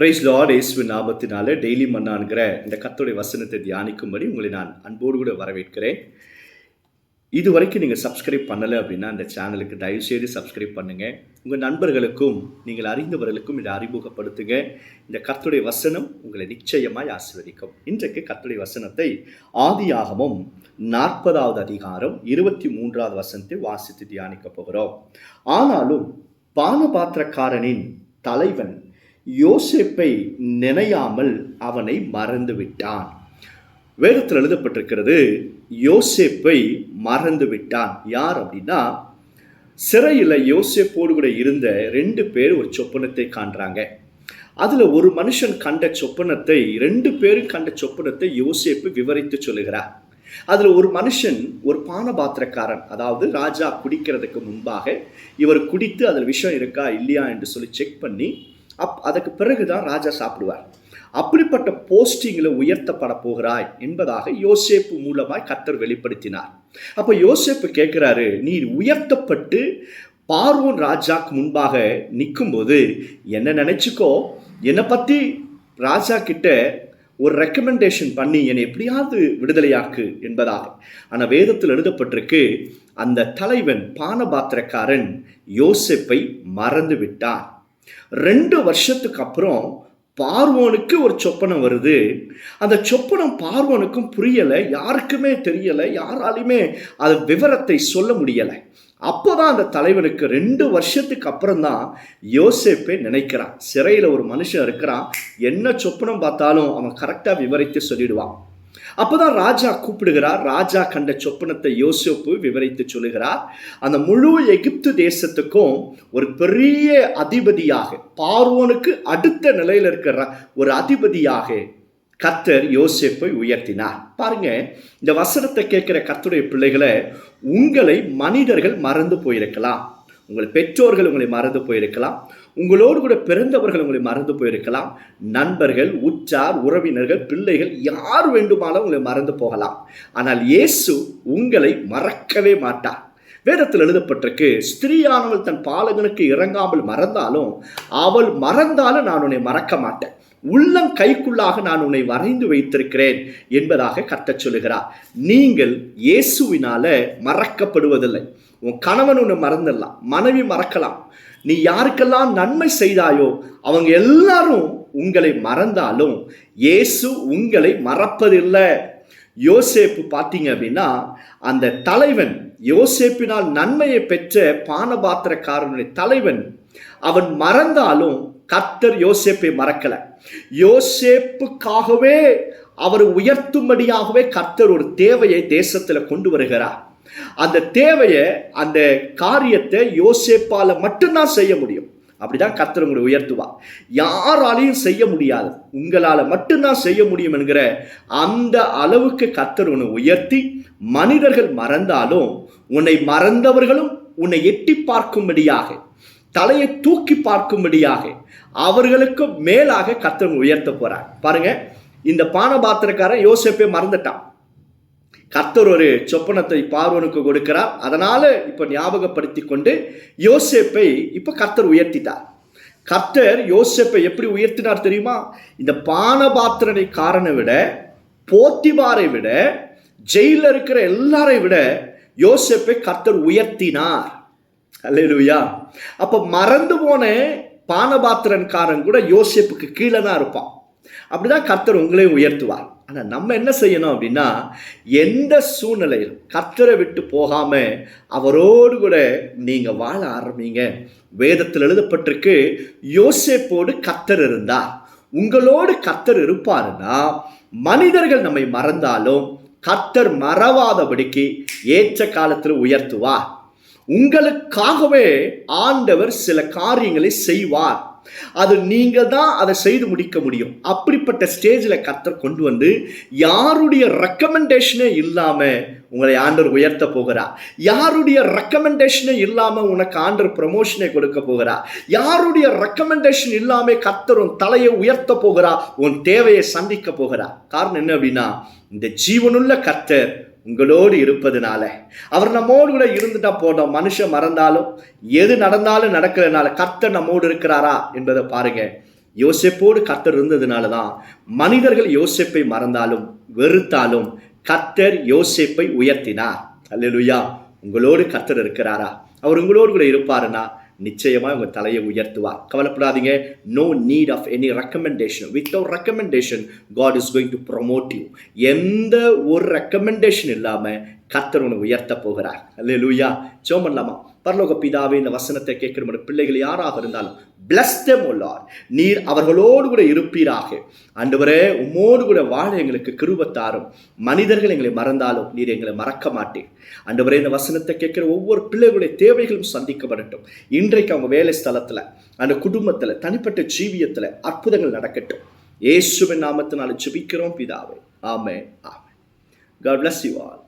Price Lord இயேசுவின் நாமத்தினால daily மன்னான்கிற இந்த கர்த்தருடைய வசனத்தை தியானிக்கும்படி உங்களை நான் அன்போடு கூட வரவேற்கிறேன். இது வரைக்கும் நீங்கள் சப்ஸ்கிரைப் பண்ணலை அப்படின்னா இந்த சேனலுக்கு தயவுசெய்து சப்ஸ்கிரைப் பண்ணுங்கள். உங்கள் நண்பர்களுக்கும் நீங்கள் அறிந்தவர்களுக்கும் இதை அறிமுகப்படுத்துங்க. இந்த கர்த்தருடைய வசனம் உங்களை நிச்சயமாய் ஆசீர்வதிக்கும். இன்றைக்கு கர்த்தருடைய வசனத்தை ஆதியாகமம் 40வது அதிகாரம் 23வது வசனத்தை வாசித்து தியானிக்க போகிறோம். ஆனாலும் பானபாத்திரக்காரனின் தலைவன் யோசேப்பை நினையாமல் அவனை மறந்து விட்டான். வேதத்தில் எழுதப்பட்டிருக்கிறது, யோசேப்பை மறந்து விட்டான். யார் அப்படின்னா, சிறையில் யோசேப்போடு கூட இருந்த 2 பேர் ஒரு சொப்பனத்தை காண்றாங்க. அதில் ஒரு மனுஷன் கண்ட சொப்பனத்தை 2 பேரும் கண்ட சொப்பனத்தை யோசேப்பு விவரித்து சொல்லுகிறார். அதில் ஒரு மனுஷன் ஒரு பானபாத்திரக்காரன், அதாவது ராஜா குடிக்கிறதுக்கு முன்பாக இவர் குடித்து அதில் விஷம் இருக்கா இல்லையா என்று சொல்லி செக் பண்ணி அதுக்கு பிறகுதான் ராஜா சாப்பிடுவார். அப்படிப்பட்ட போஸ்டிங்கில் உயர்த்தப்பட போகிறாய் என்பதாக யோசேப்பு மூலமாய் கர்த்தர் வெளிப்படுத்தினார். அப்போ யோசேப்பு கேட்கிறாரு, நீ உயர்த்தப்பட்டு பார்வோன் ராஜாக்கு முன்பாக நிற்கும்போது என்ன நினைச்சுக்கோ, என்னை பற்றி ராஜா கிட்ட ஒரு ரெக்கமெண்டேஷன் பண்ணி என்னை எப்படியாவது விடுதலையாக்கு என்பதாக. ஆனால் வேதத்தில் எழுதப்பட்டிருக்கு, அந்த தலைவன் பானபாத்திரக்காரன் யோசேப்பை மறந்து விட்டான். 2 வருஷத்துக்கு அப்புறம் பார்வோனுக்கு ஒரு சொப்பனம் வருது. அந்த சொப்பனம் பார்வோனுக்கும் புரியலை, யாருக்குமே தெரியலை, யாராலுமே அது விவரத்தை சொல்ல முடியலை. அப்போதான் அந்த தலைவனுக்கு 2 வருஷத்துக்கு அப்புறம் தான் யோசேப்பை நினைக்கிறான். சிறையில் ஒரு மனுஷன் இருக்கிறான், என்ன சொப்பனம் பார்த்தாலும் அவன் கரெக்டாக விவரித்து சொல்லிடுவான். அப்போதான் ராஜா கூப்பிடுகிறார். ராஜா கண்ட சொப்பனத்தை யோசேப்பு விவரித்து சொல்லுகிறார். அந்த முழு எகிப்து தேசத்துக்கும் ஒரு பெரிய அதிபதியாக, பார்வோனுக்கு அடுத்த நிலையில் இருக்கிற ஒரு அதிபதியாக கர்த்தர் யோசேப்பை உயர்த்தினார். பாருங்க, இந்த வசனத்தை கேட்கிற கர்த்தருடைய பிள்ளைகளை, உங்களை மனிதர்கள் மறந்து போயிருக்கலாம், உங்கள் பெற்றோர்கள் உங்களை மறந்து போயிருக்கலாம், உங்களோடு கூட பிறந்தவர்கள் உங்களை மறந்து போயிருக்கலாம், நண்பர்கள், உற்றார், உறவினர்கள், பிள்ளைகள், யார் வேண்டுமானாலும் உங்களை மறந்து போகலாம். ஆனால் இயேசு உங்களை மறக்கவே மாட்டார். வேதத்தில் எழுதப்பட்டிருக்கு, ஸ்திரீயானவள் தன் பாலகனுக்கு இறங்காமல் மறந்தாலும் அவள் மறந்தாலும் நான் உன்னை மறக்க மாட்டேன், உள்ளம் கைக்குள்ளாக நான் உன்னை வரைந்து வைத்திருக்கிறேன் என்பதாக கர்த்தர் சொல்லுகிறார். நீங்கள் இயேசுவினால மறக்கப்படுவதில்லை. உன் கணவன் உன்னை மறந்துடலாம், மனைவி மறக்கலாம், நீ யாருக்கெல்லாம் நன்மை செய்தாயோ அவங்க எல்லாரும் உங்களை மறந்தாலும் இயேசு உங்களை மறப்பதில்லை. யோசேப்பு பார்த்தீங்க அப்படின்னா, அந்த தலைவன் யோசேப்பினால் நன்மையை பெற்ற பானபாத்திரக்காரனுடைய தலைவன், அவன் மறந்தாலும் கர்த்தர் யோசேப்பை மறக்கல. யோசேப்புக்காகவே அவர் உயர்த்தும்படியாகவே கர்த்தர் ஒரு தேவையை தேசத்தில் கொண்டு வருகிறார். அந்த தேவையை, அந்த காரியத்தை யோசேப்பால மட்டும்தான் செய்ய முடியும். அப்படிதான் கர்த்தர் உங்களை உயர்த்துவார். யாராலையும் செய்ய முடியாது, உங்களால் மட்டும்தான் செய்ய முடியும் என்கிற அந்த அளவுக்கு கர்த்தர் உன்னை உயர்த்தி, மனிதர்கள் மறந்தாலும் உன்னை மறந்தவர்களும் உன்னை எட்டி பார்க்கும்படியாக, தலையை தூக்கி பார்க்கும்படியாக, அவர்களுக்கு மேலாக கர்த்தர் உயர்த்த போறார். பாருங்க, இந்த பானபாத்திரக்காரன் யோசேப்பை மறந்துட்டான். கர்த்தர் ஒரு சொப்பனத்தை பார்வோனுக்கு கொடுக்கிறார். அதனால இப்ப ஞாபகப்படுத்தி கொண்டு யோசேப்பை இப்ப கர்த்தர் உயர்த்திட்டார். கர்த்தர் யோசேப்பை எப்படி உயர்த்தினார் தெரியுமா? இந்த பானபாத்திரனை காரனை விட, போத்திபாரை விட, ஜெயில இருக்கிற எல்லாரையும் விட யோசேப்பை கர்த்தர் உயர்த்தினார். அல்லேலூயா. அப்ப மறந்து போன பானபாத்திரன்காரன் கூட யோசேப்புக்கு கீழே தான் இருப்பான். அப்படிதான் கர்த்தர் உங்களையும் உயர்த்துவார். ஆனால் நம்ம என்ன செய்யணும் அப்படின்னா, எந்த சூழ்நிலையில் கர்த்தரை விட்டு போகாம அவரோடு கூட நீங்க வாழ ஆரம்பிங்க. வேதத்தில் எழுதப்பட்டிருக்கு, யோசேப்போடு கர்த்தர் இருந்தார். உங்களோடு கர்த்தர் இருப்பாருன்னா, மனிதர்கள் நம்மை மறந்தாலும் கர்த்தர் மறவாதபடிக்கு ஏற்ற காலத்தில் உயர்த்துவார். உங்களுக்காகவே ஆண்டவர் சில காரியங்களை செய்வார். அது நீங்க தான் அதை செய்து முடிக்க முடியும். அப்படிப்பட்ட ஸ்டேஜில் கர்த்தர் கொண்டு வந்து, யாருடைய ரெக்கமெண்டேஷனே இல்லாம உங்களை ஆண்டவர் உயர்த்த போகிறார். யாருடைய ரெக்கமெண்டேஷனே இல்லாம உனக்கு ஆண்டவர் ப்ரமோஷனை கொடுக்க போகிறார். யாருடைய ரெக்கமெண்டேஷன் இல்லாம கர்த்தர் உன் தலையை உயர்த்த போகிறார், உன் தேவையை சந்திக்க போகிறார். காரணம் என்ன அப்படின்னா, இந்த ஜீவனுள்ள கர்த்தர் உங்களோடு இருப்பதுனால. அவர் நம்மோடு கூட இருந்துட்டா போட்டோம். மனுஷன் மறந்தாலும், எது நடந்தாலும் நடக்கிறதுனால கர்த்தர் நம்மோடு இருக்கிறாரா என்பதை பாருங்க. யோசேப்போடு கர்த்தர் இருந்ததுனால தான் மனிதர்கள் யோசேப்பை மறந்தாலும் வெறுத்தாலும் கர்த்தர் யோசேப்பை உயர்த்தினார். அல்லேலூயா. உங்களோடு கர்த்தர் இருக்கிறாரா? அவர் உங்களோடு கூட இருப்பாருன்னா நிச்சயமா உங்க தலையை உயர்த்துவார். கவலைப்படாதீங்க. No need of any recommendation. Without recommendation God is going to promote you. எந்த ஒரு ரெக்கமெண்டேஷன் இல்லாம கர்த்தர் உன்னை உயர்த்த போகிறார். அல்லேலூயா. ஜெபம் பண்ணலாமா? பரலோக பிதாவே, இந்த வசனத்தை கேட்கிற பிள்ளைகள் யாராக இருந்தாலும் bless them, O Lord. நீர் அவர்களோடு கூட இருப்பீராக. ஆண்டவரே, உம்மோடு கூட வாழ எங்களுக்கு கிருபை தாரும். மனிதர்கள் எங்களை மறந்தாலும் நீர் எங்களை மறக்க மாட்டீர். ஆண்டவரே, இந்த வசனத்தை கேட்கிற ஒவ்வொரு பிள்ளைகளுடைய தேவைகளும் சந்திக்கப்படட்டும். இன்றைக்கு அவங்க வேலை ஸ்தலத்துல, அந்த குடும்பத்துல, தனிப்பட்ட ஜீவியத்துல அற்புதங்கள் நடக்கட்டும். இயேசுவின் நாமத்தினால ஜெபிக்கிறோம் பிதாவே. ஆமென். ஆமென். God bless you all.